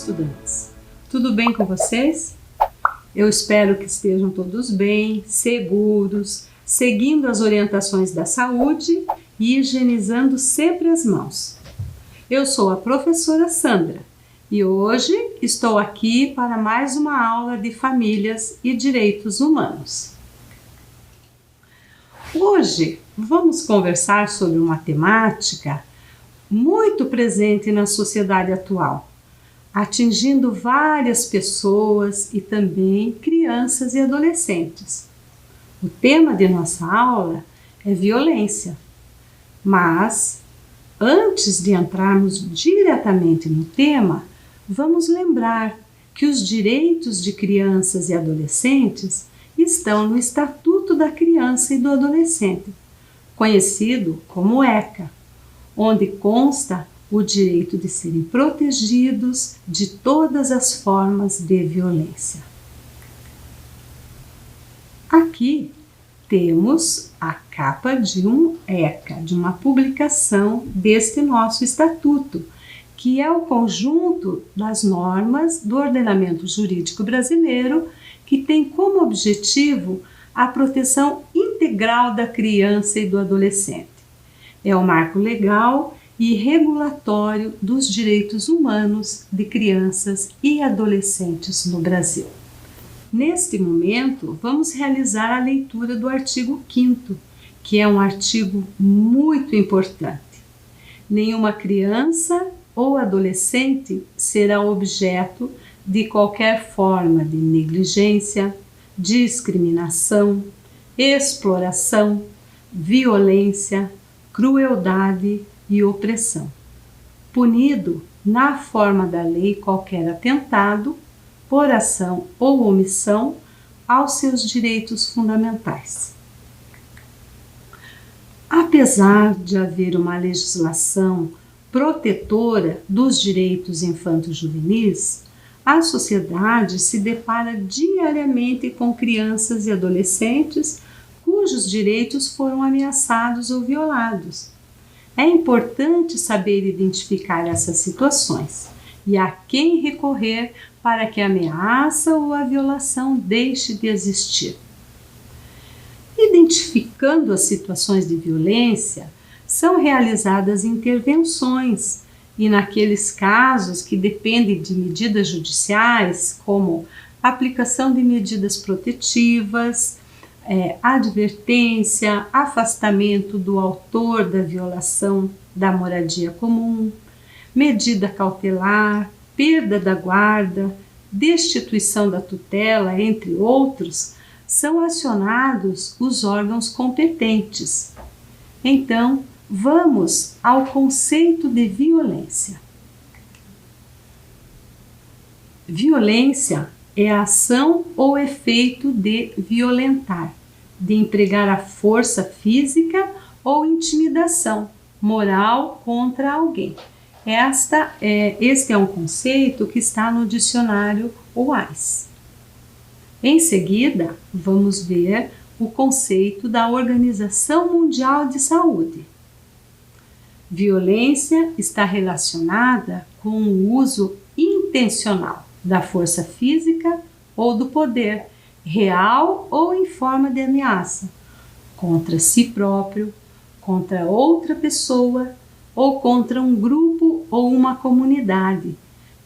estudantes! Tudo bem com vocês? Eu espero que estejam todos bem, seguros, seguindo as orientações da saúde e higienizando sempre as mãos. Eu sou a professora Sandra e hoje estou aqui para mais uma aula de famílias e direitos humanos. Hoje vamos conversar sobre uma temática muito presente na sociedade atual, atingindo várias pessoas e também crianças e adolescentes. O tema de nossa aula é violência, mas antes de entrarmos diretamente no tema, vamos lembrar que os direitos de crianças e adolescentes estão no Estatuto da Criança e do Adolescente, conhecido como ECA, onde consta o direito de serem protegidos de todas as formas de violência. Aqui temos a capa de um ECA, de uma publicação deste nosso estatuto, que é o conjunto das normas do ordenamento jurídico brasileiro que tem como objetivo a proteção integral da criança e do adolescente. É o marco legal e regulatório dos direitos humanos de crianças e adolescentes no Brasil. Neste momento, vamos realizar a leitura do artigo 5º, que é um artigo muito importante. Nenhuma criança ou adolescente será objeto de qualquer forma de negligência, discriminação, exploração, violência, crueldade e opressão, punido na forma da lei qualquer atentado, por ação ou omissão, aos seus direitos fundamentais. Apesar de haver uma legislação protetora dos direitos infanto-juvenis, a sociedade se depara diariamente com crianças e adolescentes cujos direitos foram ameaçados ou violados. É importante saber identificar essas situações e a quem recorrer para que a ameaça ou a violação deixe de existir. Identificando as situações de violência, são realizadas intervenções e naqueles casos que dependem de medidas judiciais, como aplicação de medidas protetivas, advertência, afastamento do autor da violação da moradia comum, medida cautelar, perda da guarda, destituição da tutela, entre outros, são acionados os órgãos competentes. Então, vamos ao conceito de violência. Violência é a ação ou efeito de violentar, de empregar a força física ou intimidação moral contra alguém. Este é um conceito que está no dicionário UAS. Em seguida, vamos ver o conceito da Organização Mundial de Saúde. Violência está relacionada com o uso intencional da força física ou do poder, real ou em forma de ameaça, contra si próprio, contra outra pessoa ou contra um grupo ou uma comunidade,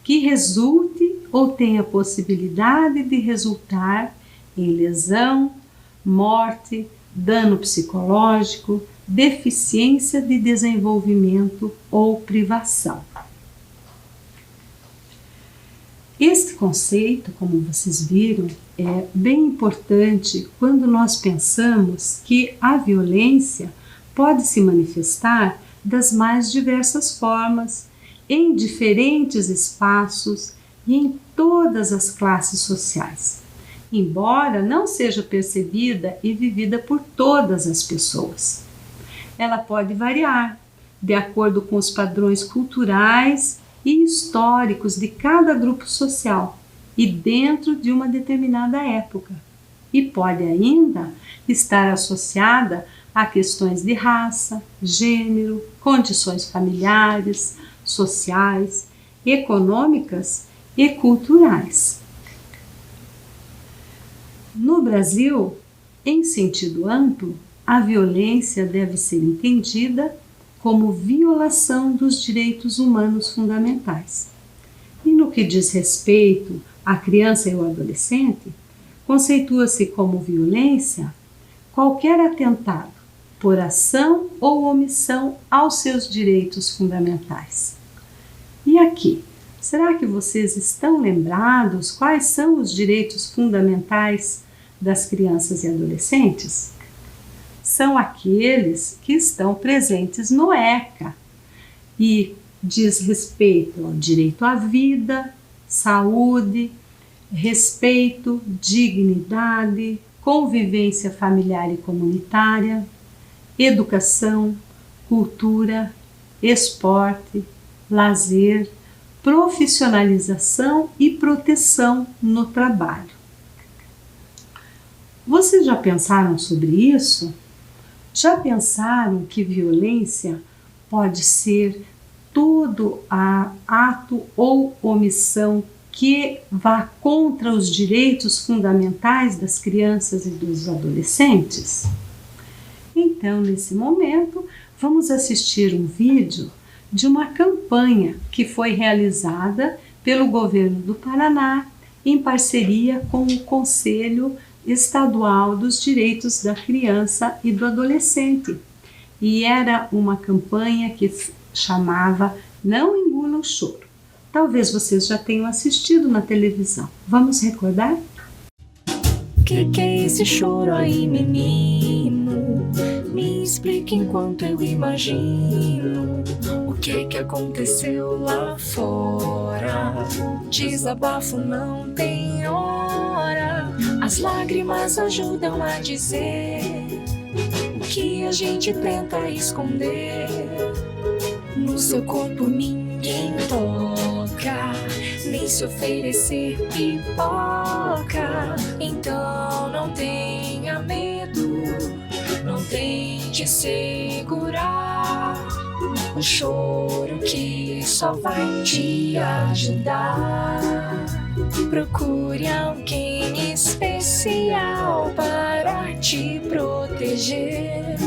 que resulte ou tenha possibilidade de resultar em lesão, morte, dano psicológico, deficiência de desenvolvimento ou privação. Este conceito, como vocês viram, é bem importante quando nós pensamos que a violência pode se manifestar das mais diversas formas, em diferentes espaços e em todas as classes sociais, embora não seja percebida e vivida por todas as pessoas. Ela pode variar de acordo com os padrões culturais e históricos de cada grupo social e dentro de uma determinada época, e pode ainda estar associada a questões de raça, gênero, condições familiares, sociais, econômicas e culturais. No Brasil, em sentido amplo, a violência deve ser entendida como violação dos direitos humanos fundamentais. E no que diz respeito à criança e ao adolescente, conceitua-se como violência qualquer atentado por ação ou omissão aos seus direitos fundamentais. E aqui, será que vocês estão lembrados quais são os direitos fundamentais das crianças e adolescentes? São aqueles que estão presentes no ECA e diz respeito ao direito à vida, saúde, respeito, dignidade, convivência familiar e comunitária, educação, cultura, esporte, lazer, profissionalização e proteção no trabalho. Vocês já pensaram sobre isso? Já pensaram que violência pode ser todo ato ou omissão que vá contra os direitos fundamentais das crianças e dos adolescentes? Então, nesse momento, vamos assistir um vídeo de uma campanha que foi realizada pelo governo do Paraná em parceria com o Conselho Estadual dos Direitos da Criança e do Adolescente. E era uma campanha que chamava Não Engula o Choro. Talvez vocês já tenham assistido na televisão. Vamos recordar? Que é esse choro aí, menino? Me explique enquanto eu imagino o que aconteceu lá fora. Desabafo não tem hora, as lágrimas ajudam a dizer o que a gente tenta esconder. No seu corpo ninguém toca, nem se oferecer pipoca. Então não tenha medo, não tente segurar o choro que só vai te ajudar. Procure alguém especial para te proteger.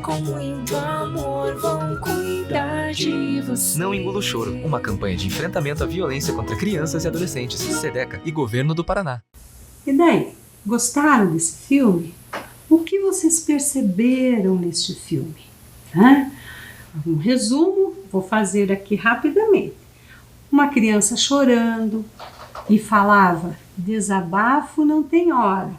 Com muito amor vão cuidar de você. Não Engula o Choro, uma campanha de enfrentamento à violência contra crianças e adolescentes, SEDECA e Governo do Paraná. E daí, gostaram desse filme? O que vocês perceberam neste filme? Um resumo, vou fazer aqui rapidamente. Uma criança chorando e falava: desabafo não tem hora.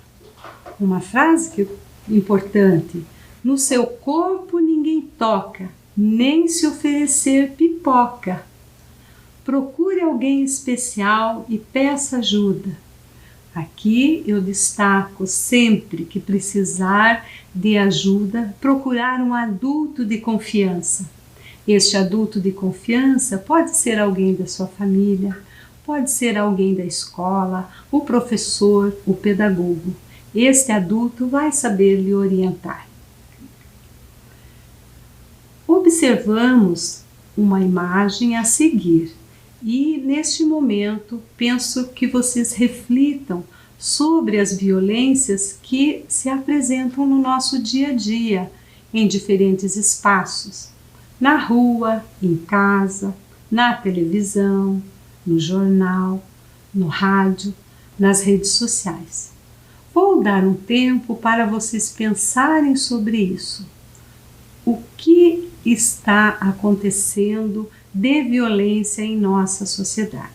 Uma frase importante: no seu corpo ninguém toca, nem se oferecer pipoca. Procure alguém especial e peça ajuda. Aqui eu destaco: sempre que precisar de ajuda, procurar um adulto de confiança. Este adulto de confiança pode ser alguém da sua família, pode ser alguém da escola, o professor, o pedagogo. Este adulto vai saber lhe orientar. Observamos uma imagem a seguir e, neste momento, penso que vocês reflitam sobre as violências que se apresentam no nosso dia a dia, em diferentes espaços, na rua, em casa, na televisão, no jornal, no rádio, nas redes sociais. Vou dar um tempo para vocês pensarem sobre isso. O que está acontecendo de violência em nossa sociedade?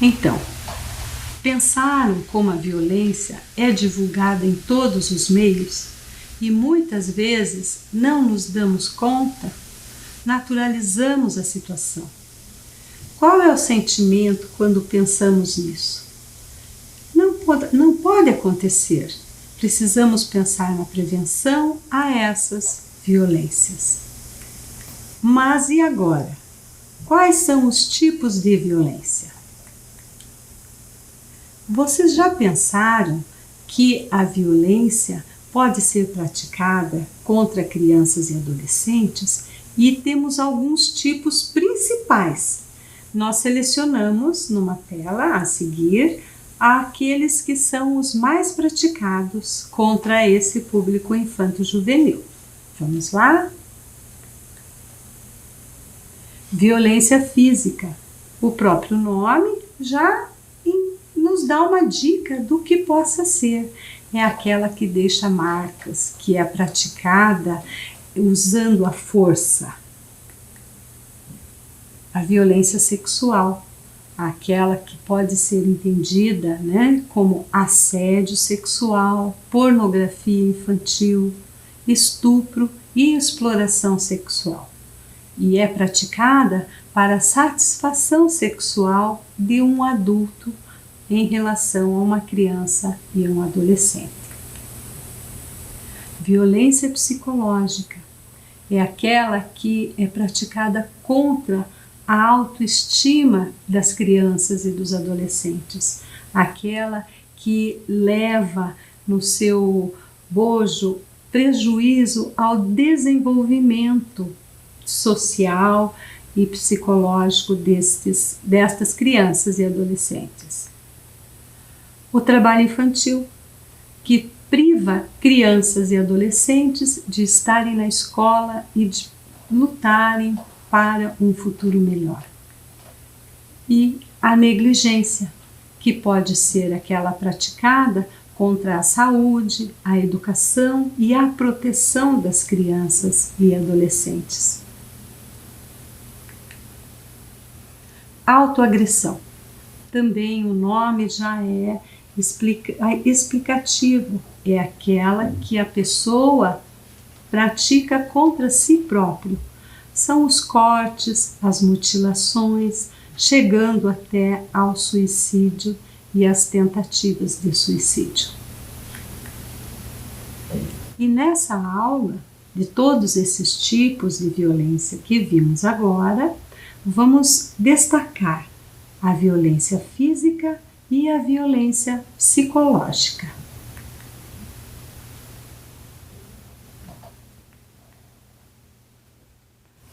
Então, pensaram como a violência é divulgada em todos os meios e muitas vezes não nos damos conta, naturalizamos a situação. Qual é o sentimento quando pensamos nisso? Não pode acontecer. Precisamos pensar na prevenção a essas violências. Mas e agora? Quais são os tipos de violência? Vocês já pensaram que a violência pode ser praticada contra crianças e adolescentes? E temos alguns tipos principais. Nós selecionamos numa tela a seguir aqueles que são os mais praticados contra esse público infanto-juvenil. Vamos lá? Violência física. O próprio nome já nos dá uma dica do que possa ser. É aquela que deixa marcas, que é praticada usando a força. A violência sexual, aquela que pode ser entendida, como assédio sexual, pornografia infantil, estupro e exploração sexual. E é praticada para satisfação sexual de um adulto em relação a uma criança e um adolescente. Violência psicológica é aquela que é praticada contra a autoestima das crianças e dos adolescentes, aquela que leva no seu bojo prejuízo ao desenvolvimento social e psicológico destas crianças e adolescentes. O trabalho infantil, que priva crianças e adolescentes de estarem na escola e de lutarem para um futuro melhor. E a negligência, que pode ser aquela praticada contra a saúde, a educação e a proteção das crianças e adolescentes. Autoagressão. Também o nome já é explicativo. É aquela que a pessoa pratica contra si próprio. São os cortes, as mutilações, chegando até ao suicídio e as tentativas de suicídio. E nessa aula, de todos esses tipos de violência que vimos agora, vamos destacar a violência física e a violência psicológica.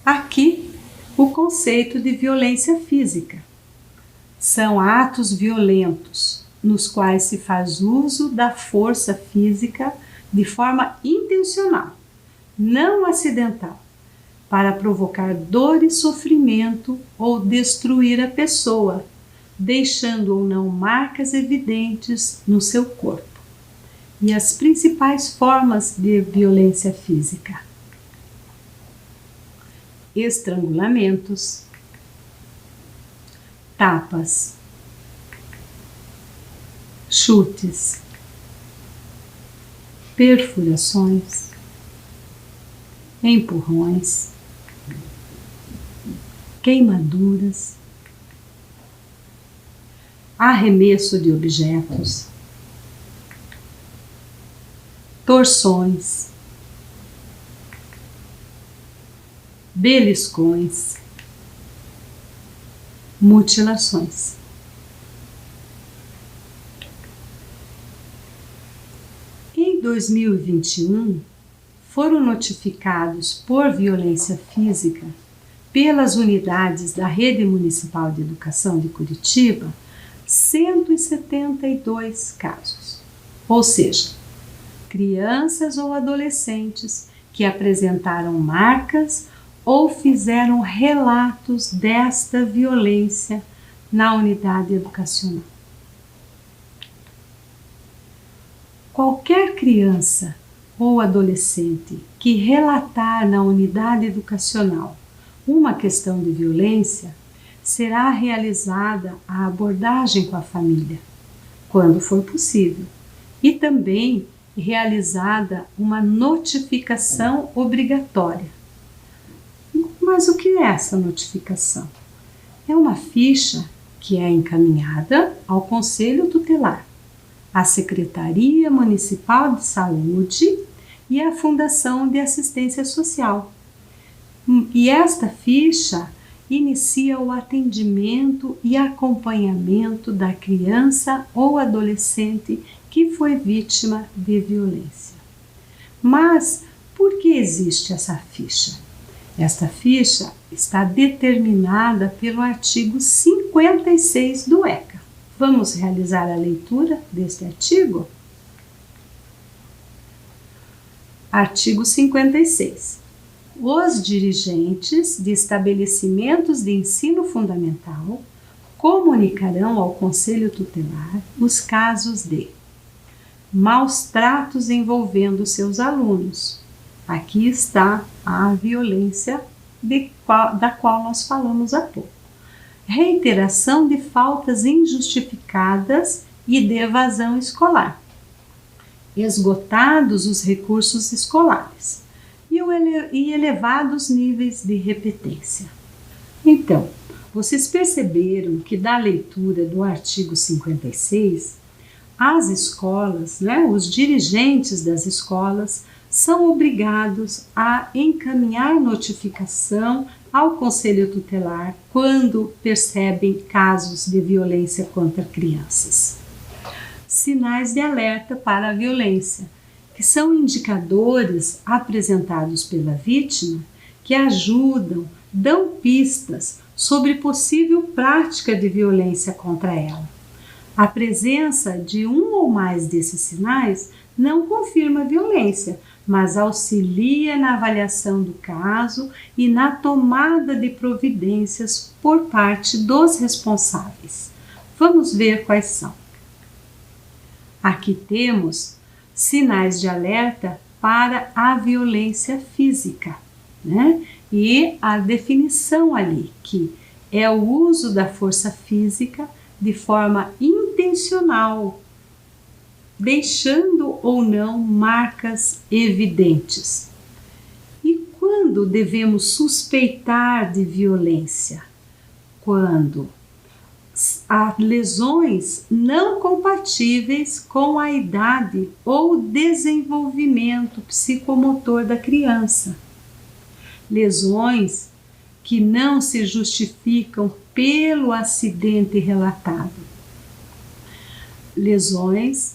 Aqui, o conceito de violência física. São atos violentos, nos quais se faz uso da força física de forma intencional, não acidental, para provocar dor e sofrimento ou destruir a pessoa, deixando ou não marcas evidentes no seu corpo. E as principais formas de violência física: estrangulamentos, tapas, chutes, perfurações, empurrões, queimaduras, arremesso de objetos, torções, beliscões, mutilações. Em 2021, foram notificados por violência física pelas unidades da Rede Municipal de Educação de Curitiba 172 casos, ou seja, crianças ou adolescentes que apresentaram marcas ou fizeram relatos desta violência na unidade educacional. Qualquer criança ou adolescente que relatar na unidade educacional uma questão de violência será realizada a abordagem com a família, quando for possível, e também realizada uma notificação obrigatória. Mas o que é essa notificação? É uma ficha que é encaminhada ao Conselho Tutelar, à Secretaria Municipal de Saúde e à Fundação de Assistência Social. E esta ficha inicia o atendimento e acompanhamento da criança ou adolescente que foi vítima de violência. Mas por que existe essa ficha? Esta ficha está determinada pelo artigo 56 do ECA. Vamos realizar a leitura deste artigo? Artigo 56. Os dirigentes de estabelecimentos de ensino fundamental comunicarão ao Conselho Tutelar os casos de maus tratos envolvendo seus alunos. Aqui está a violência da qual nós falamos há pouco. Reiteração de faltas injustificadas e de evasão escolar. Esgotados os recursos escolares e elevados níveis de repetência. Então, vocês perceberam que da leitura do artigo 56, as escolas, os dirigentes das escolas, são obrigados a encaminhar notificação ao Conselho Tutelar quando percebem casos de violência contra crianças. Sinais de alerta para a violência, que são indicadores apresentados pela vítima que ajudam, dão pistas sobre possível prática de violência contra ela. A presença de um ou mais desses sinais não confirma a violência, mas auxilia na avaliação do caso e na tomada de providências por parte dos responsáveis. Vamos ver quais são. Aqui temos sinais de alerta para a violência física, E a definição ali, que é o uso da força física de forma intencional, deixando ou não marcas evidentes. E quando devemos suspeitar de violência? Quando há lesões não compatíveis com a idade ou desenvolvimento psicomotor da criança. Lesões que não se justificam pelo acidente relatado. Lesões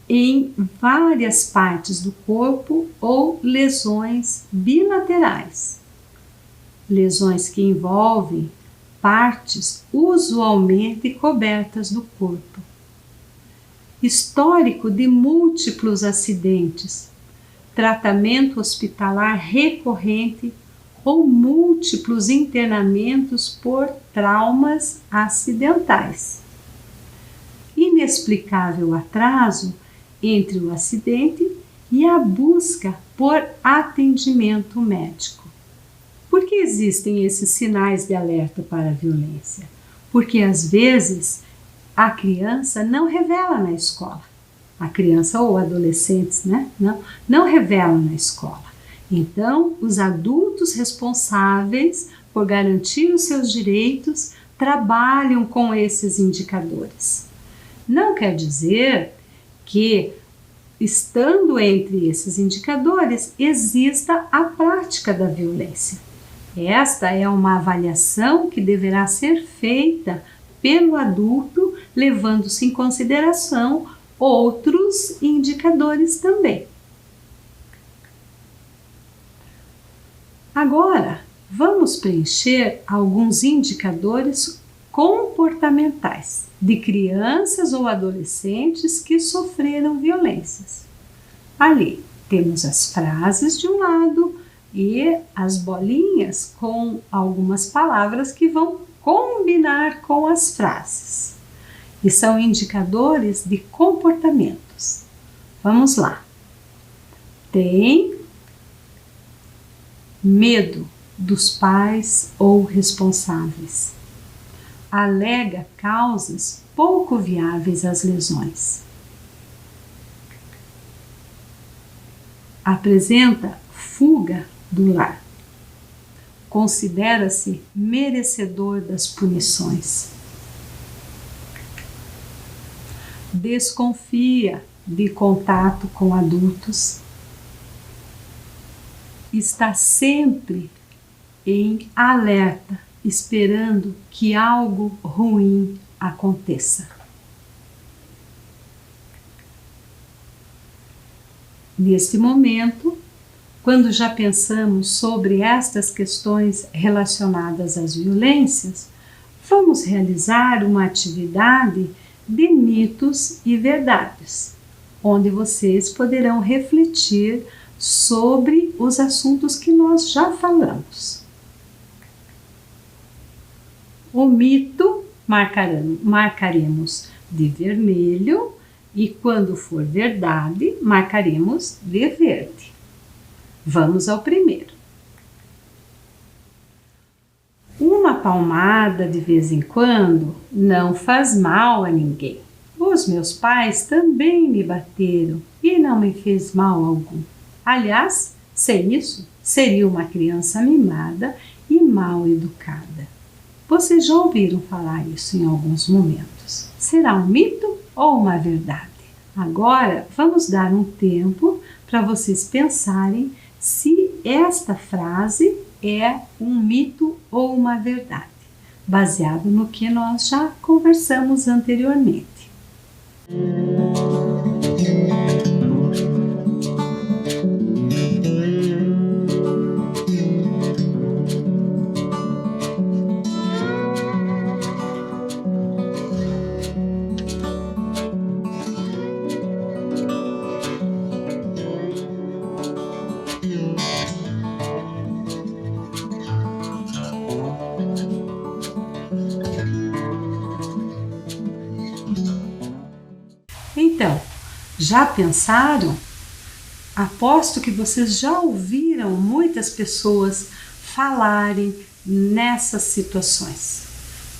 em várias partes do corpo ou lesões bilaterais. Lesões que envolvem partes usualmente cobertas do corpo. Histórico de múltiplos acidentes, tratamento hospitalar recorrente ou múltiplos internamentos por traumas acidentais. Inexplicável atraso entre o acidente e a busca por atendimento médico. Por que existem esses sinais de alerta para a violência? Porque às vezes a criança não revela na escola. A criança ou adolescentes, não revelam na escola. Então, os adultos responsáveis por garantir os seus direitos trabalham com esses indicadores. Não quer dizer que, estando entre esses indicadores, exista a prática da violência. Esta é uma avaliação que deverá ser feita pelo adulto, levando-se em consideração outros indicadores também. Agora, vamos preencher alguns indicadores comportamentais de crianças ou adolescentes que sofreram violências. Ali temos as frases de um lado e as bolinhas com algumas palavras que vão combinar com as frases. E são indicadores de comportamentos. Vamos lá. Tem medo dos pais ou responsáveis. alega causas pouco viáveis às lesões. Apresenta fuga do lar. Considera-se merecedor das punições. Desconfia de contato com adultos. Está sempre em alerta, esperando que algo ruim aconteça. Neste momento, quando já pensamos sobre estas questões relacionadas às violências, vamos realizar uma atividade de mitos e verdades, onde vocês poderão refletir sobre os assuntos que nós já falamos. O mito marcaremos de vermelho e, quando for verdade, marcaremos de verde. Vamos ao primeiro. Uma palmada de vez em quando não faz mal a ninguém. Os meus pais também me bateram e não me fez mal algum. Aliás, sem isso, seria uma criança mimada e mal educada. Vocês já ouviram falar isso em alguns momentos. Será um mito ou uma verdade? Agora, vamos dar um tempo para vocês pensarem se esta frase é um mito ou uma verdade, baseado no que nós já conversamos anteriormente. Então, já pensaram? Aposto que vocês já ouviram muitas pessoas falarem nessas situações.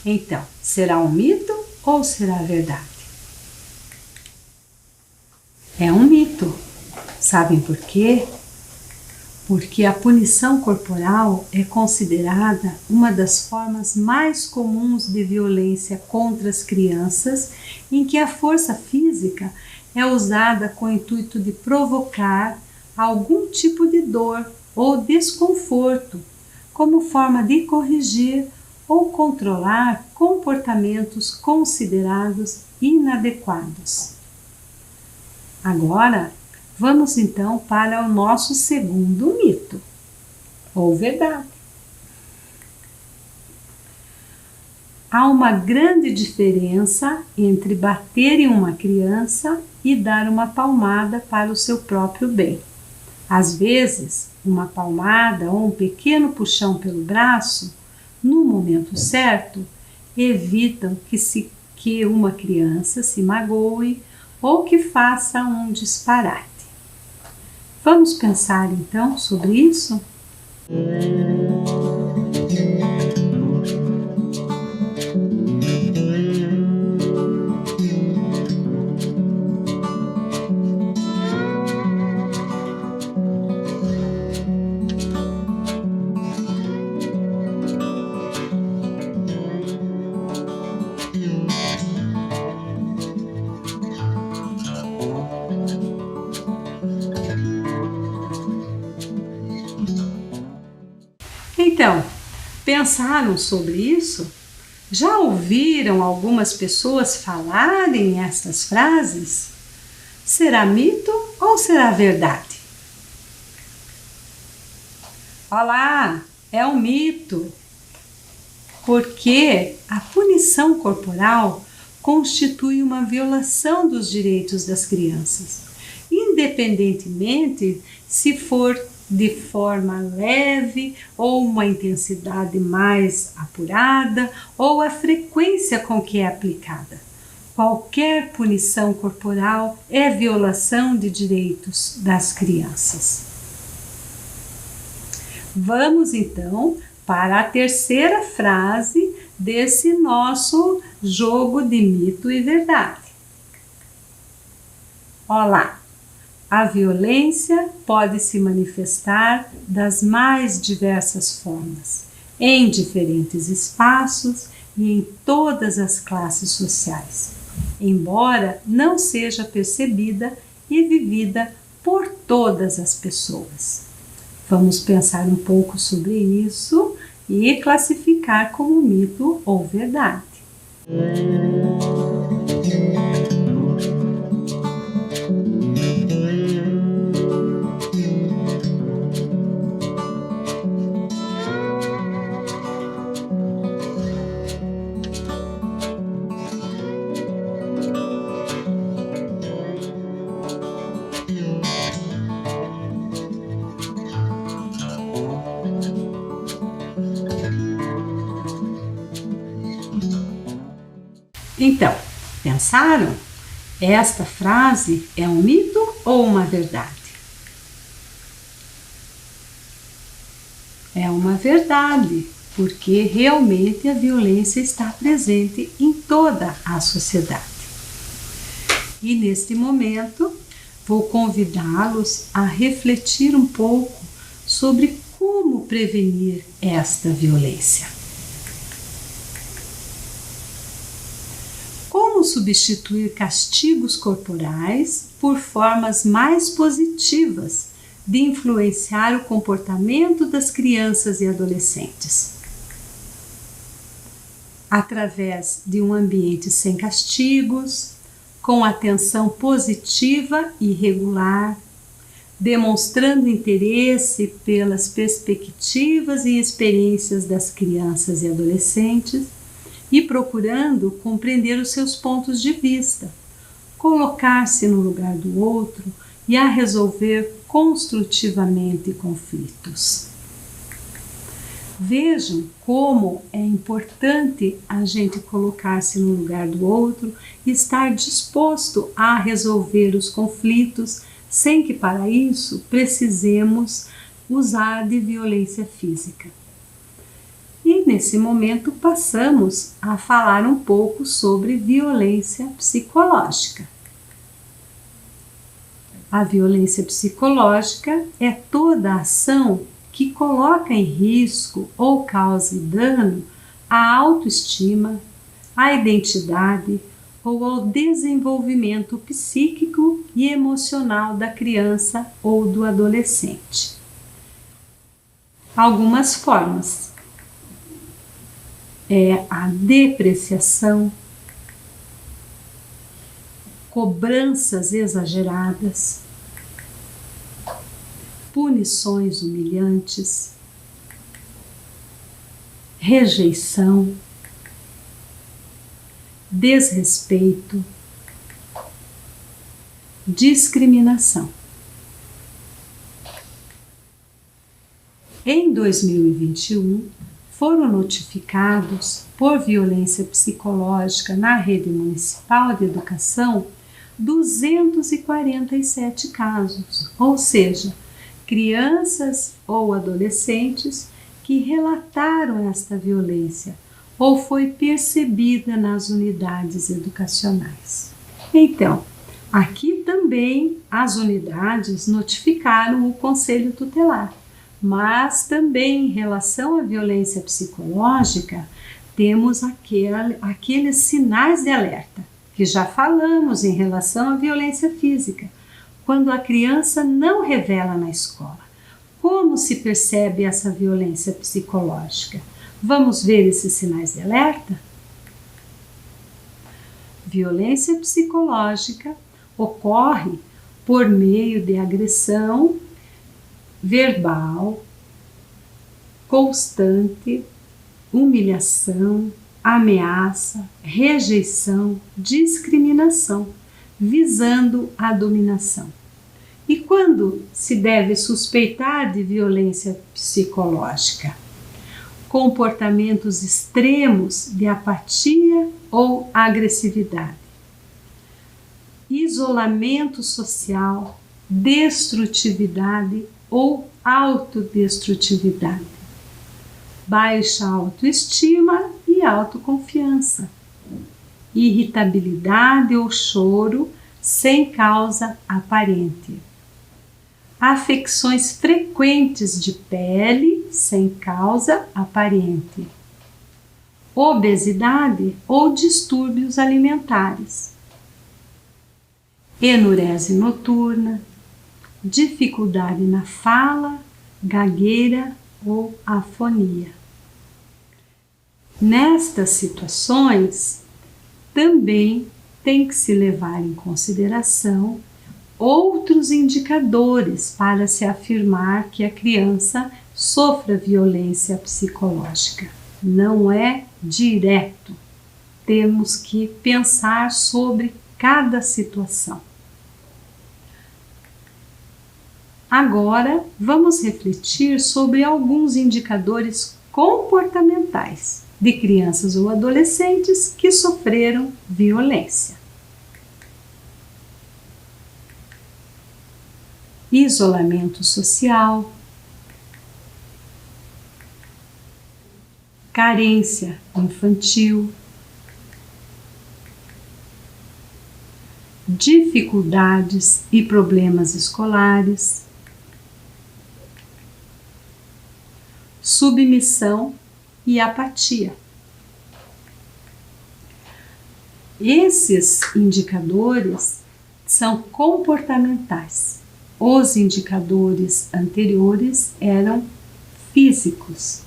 Então, será um mito ou será verdade? É um mito. Sabem por quê? Porque a punição corporal é considerada uma das formas mais comuns de violência contra as crianças, em que a força física é usada com o intuito de provocar algum tipo de dor ou desconforto, como forma de corrigir ou controlar comportamentos considerados inadequados. Agora, vamos então para o nosso segundo mito, ou verdade. Há uma grande diferença entre bater em uma criança e dar uma palmada para o seu próprio bem. Às vezes, uma palmada ou um pequeno puxão pelo braço, no momento certo, evitam que uma criança se magoe ou que faça um disparate. Vamos pensar então sobre isso? Então, pensaram sobre isso? Já ouviram algumas pessoas falarem estas frases? Será mito ou será verdade? Olá, é um mito, porque a punição corporal constitui uma violação dos direitos das crianças, independentemente se for de forma leve ou uma intensidade mais apurada ou a frequência com que é aplicada. Qualquer punição corporal é violação de direitos das crianças. Vamos então para a terceira frase desse nosso jogo de mito e verdade. Olá! A violência pode se manifestar das mais diversas formas, em diferentes espaços e em todas as classes sociais, embora não seja percebida e vivida por todas as pessoas. Vamos pensar um pouco sobre isso e classificar como mito ou verdade. Então, pensaram? Esta frase é um mito ou uma verdade? É uma verdade, porque realmente a violência está presente em toda a sociedade. E neste momento, vou convidá-los a refletir um pouco sobre como prevenir esta violência. Como substituir castigos corporais por formas mais positivas de influenciar o comportamento das crianças e adolescentes? Através de um ambiente sem castigos, com atenção positiva e regular, demonstrando interesse pelas perspectivas e experiências das crianças e adolescentes e procurando compreender os seus pontos de vista, colocar-se no lugar do outro e a resolver construtivamente conflitos. Vejam como é importante a gente colocar-se no lugar do outro e estar disposto a resolver os conflitos sem que para isso precisemos usar de violência física. E nesse momento passamos a falar um pouco sobre violência psicológica. A violência psicológica é toda ação que coloca em risco ou cause dano à autoestima, à identidade ou ao desenvolvimento psíquico e emocional da criança ou do adolescente. Algumas formas é a depreciação, cobranças exageradas, punições humilhantes, rejeição, desrespeito, discriminação. Em 2021, foram notificados por violência psicológica na rede municipal de educação 247 casos, ou seja, crianças ou adolescentes que relataram esta violência ou foi percebida nas unidades educacionais. Então, aqui também as unidades notificaram o Conselho Tutelar, mas também em relação à violência psicológica, temos aqueles sinais de alerta, que já falamos em relação à violência física, quando a criança não revela na escola. Como se percebe essa violência psicológica? Vamos ver esses sinais de alerta? Violência psicológica ocorre por meio de agressão verbal, constante, humilhação, ameaça, rejeição, discriminação, visando a dominação. E quando se deve suspeitar de violência psicológica? Comportamentos extremos de apatia ou agressividade, isolamento social, destrutividade ou autodestrutividade, baixa autoestima e autoconfiança. Irritabilidade ou choro sem causa aparente. Afecções frequentes de pele sem causa aparente. Obesidade ou distúrbios alimentares. Enurese noturna, dificuldade na fala, gagueira ou afonia. Nestas situações, também tem que se levar em consideração outros indicadores para se afirmar que a criança sofra violência psicológica. Não é direto. Temos que pensar sobre cada situação. Agora, vamos refletir sobre alguns indicadores comportamentais de crianças ou adolescentes que sofreram violência. Isolamento social, carência infantil, dificuldades e problemas escolares, submissão e apatia. Esses indicadores são comportamentais. Os indicadores anteriores eram físicos.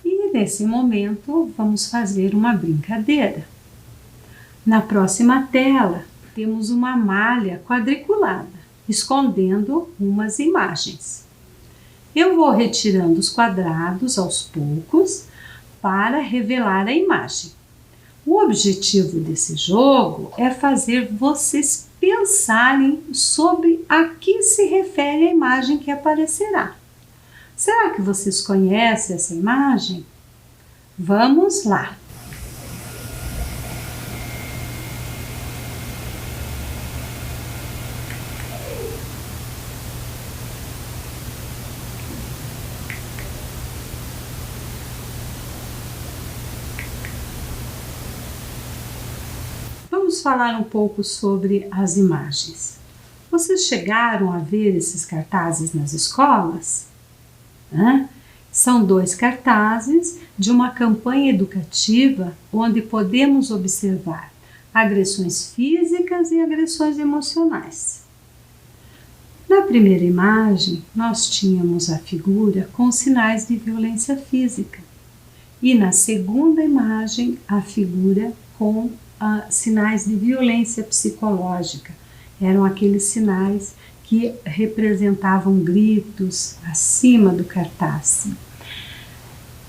E nesse momento vamos fazer uma brincadeira. Na próxima tela temos uma malha quadriculada, escondendo umas imagens. Eu vou retirando os quadrados aos poucos para revelar a imagem. O objetivo desse jogo é fazer vocês pensarem sobre a que se refere a imagem que aparecerá. Será que vocês conhecem essa imagem? Vamos lá! Vamos falar um pouco sobre as imagens. Vocês chegaram a ver esses cartazes nas escolas? São 2 cartazes de uma campanha educativa onde podemos observar agressões físicas e agressões emocionais. Na primeira imagem, nós tínhamos a figura com sinais de violência física e na segunda imagem, a figura com sinais de violência psicológica. Eram aqueles sinais que representavam gritos acima do cartaz.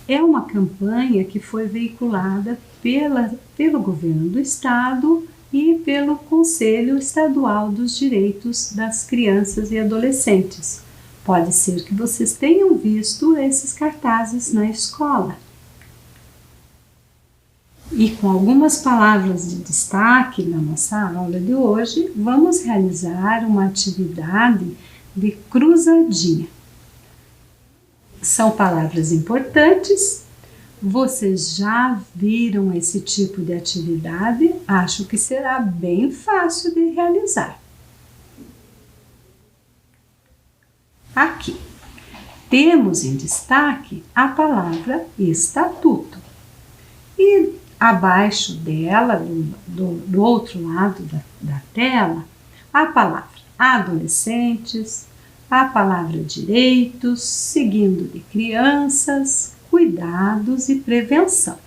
É uma campanha que foi veiculada pelo governo do estado e pelo Conselho Estadual dos Direitos das Crianças e Adolescentes. Pode ser que vocês tenham visto esses cartazes na escola. E com algumas palavras de destaque na nossa aula de hoje, vamos realizar uma atividade de cruzadinha. São palavras importantes. Vocês já viram esse tipo de atividade? Acho que será bem fácil de realizar. Aqui temos em destaque a palavra estatuto. E abaixo dela, do outro lado da tela, a palavra adolescentes, a palavra direitos, seguindo de crianças, cuidados e prevenção.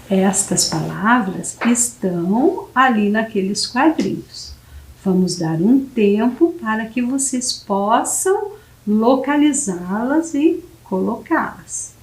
Estas palavras estão ali naqueles quadrinhos. Vamos dar um tempo para que vocês possam localizá-las e colocá-las.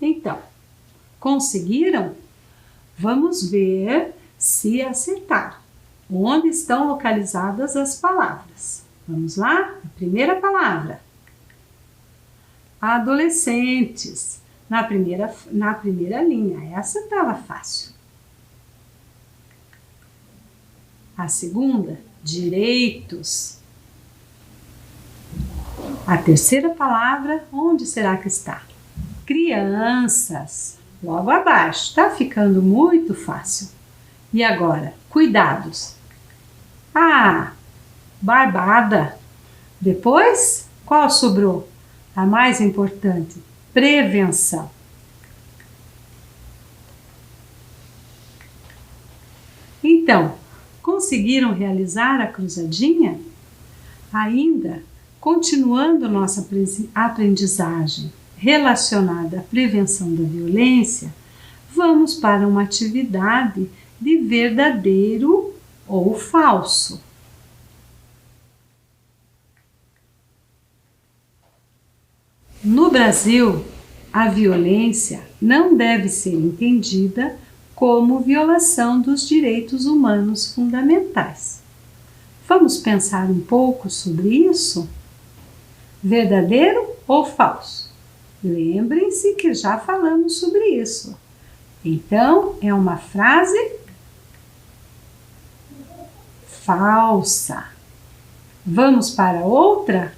Então, conseguiram? Vamos ver se acertaram. Onde estão localizadas as palavras? Vamos lá? A primeira palavra. Adolescentes. Na primeira linha. Essa estava fácil. A segunda, direitos. A terceira palavra, onde será que está? Crianças. Logo abaixo. Está ficando muito fácil. E agora, cuidados. Ah, barbada. Depois, qual sobrou? A mais importante, prevenção. Então, conseguiram realizar a cruzadinha? Ainda, continuando nossa aprendizagem relacionada à prevenção da violência, vamos para uma atividade de verdadeiro ou falso. No Brasil, a violência não deve ser entendida como violação dos direitos humanos fundamentais. Vamos pensar um pouco sobre isso? Verdadeiro ou falso? Lembrem-se que já falamos sobre isso. Então, é uma frase falsa. Vamos para outra?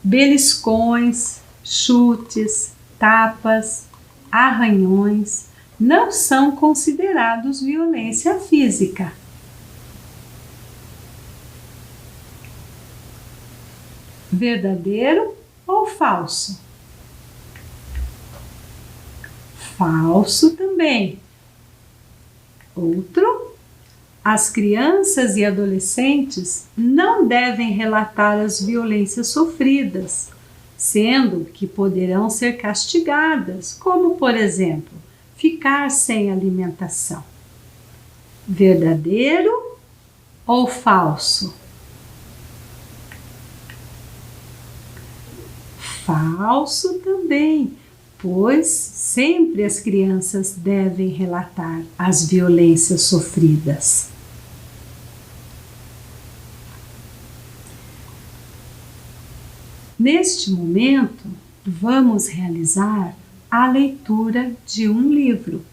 Beliscões, chutes, tapas, arranhões não são considerados violência física. Verdadeiro ou falso? Falso também. Outro, as crianças e adolescentes não devem relatar as violências sofridas, sendo que poderão ser castigadas, como, por exemplo, ficar sem alimentação. Verdadeiro ou falso? Falso também, pois sempre as crianças devem relatar as violências sofridas. Neste momento, vamos realizar a leitura de um livro.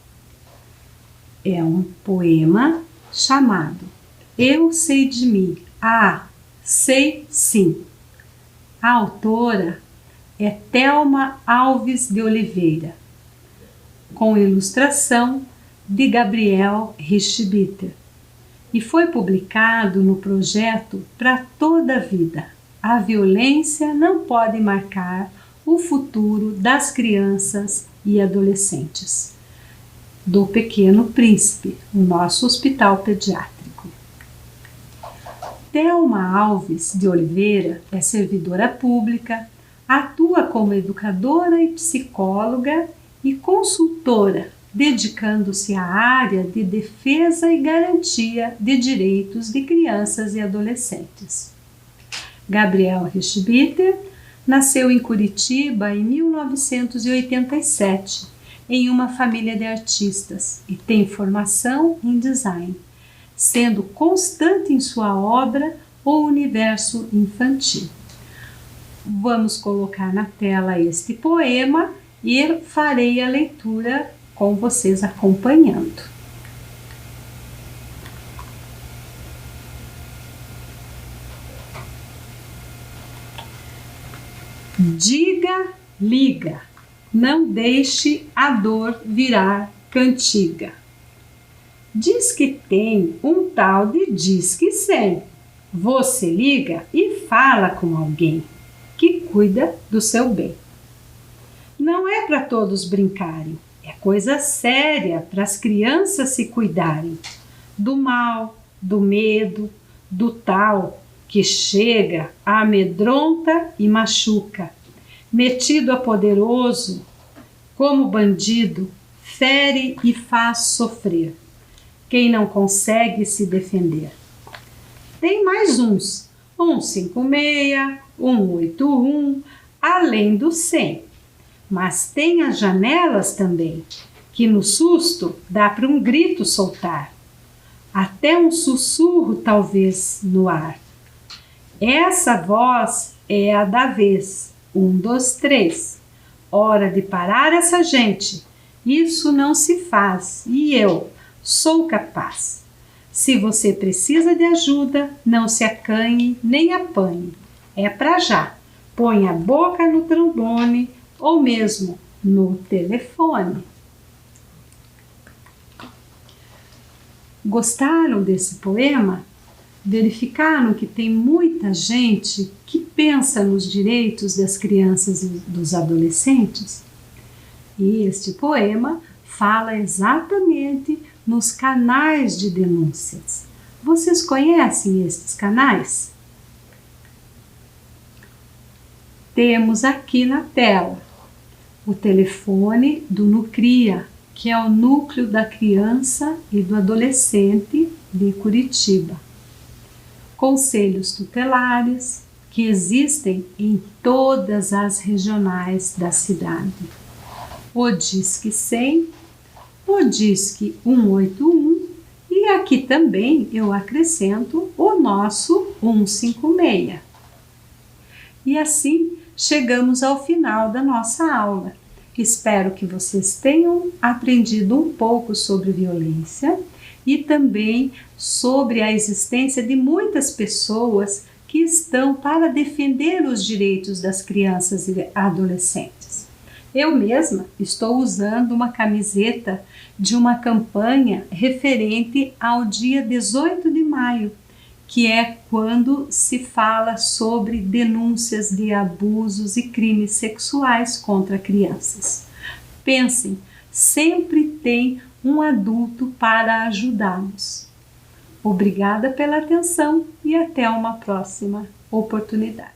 É um poema chamado Eu Sei de Mim. Ah, sei sim. A autora é Thelma Alves de Oliveira, com ilustração de Gabriel Rischbitter, e foi publicado no projeto Pra Toda a Vida. A violência não pode marcar o futuro das crianças e adolescentes. Do Pequeno Príncipe, o nosso hospital pediátrico. Thelma Alves de Oliveira é servidora pública, atua como educadora e psicóloga e consultora, dedicando-se à área de defesa e garantia de direitos de crianças e adolescentes. Gabriel Rischbitter nasceu em Curitiba em 1987, em uma família de artistas, e tem formação em design, sendo constante em sua obra o universo infantil. vamos colocar na tela este poema e farei a leitura com vocês acompanhando. Diga, liga, não deixe a dor virar cantiga. Diz que tem um tal de Disque 100. Você liga e fala com alguém que cuida do seu bem. Não é para todos brincarem, é coisa séria para as crianças se cuidarem do mal, do medo, do tal que chega, amedronta e machuca, metido a poderoso, como bandido, fere e faz sofrer quem não consegue se defender. Tem mais uns, 156, 181, além do 100. Mas tem as janelas também, que no susto dá para um grito soltar, até um sussurro talvez no ar. Essa voz é a da vez, 1, 2, 3. Hora de parar essa gente, isso não se faz e eu sou capaz. Se você precisa de ajuda, não se acanhe nem apanhe. É pra já. Põe a boca no trombone ou mesmo no telefone. Gostaram desse poema? Verificaram que tem muita gente que pensa nos direitos das crianças e dos adolescentes? E este poema fala exatamente nos canais de denúncias. Vocês conhecem estes canais? Temos aqui na tela o telefone do Nucria, que é o Núcleo da Criança e do Adolescente de Curitiba. Conselhos tutelares que existem em todas as regionais da cidade. O Disque 100, o Disque 181 e aqui também eu acrescento o nosso 156. E assim chegamos ao final da nossa aula. Espero que vocês tenham aprendido um pouco sobre violência e também sobre a existência de muitas pessoas que estão para defender os direitos das crianças e adolescentes. Eu mesma estou usando uma camiseta de uma campanha referente ao dia 18 de maio, que é quando se fala sobre denúncias de abusos e crimes sexuais contra crianças. Pensem, sempre tem um adulto para ajudá-los. Obrigada pela atenção e até uma próxima oportunidade.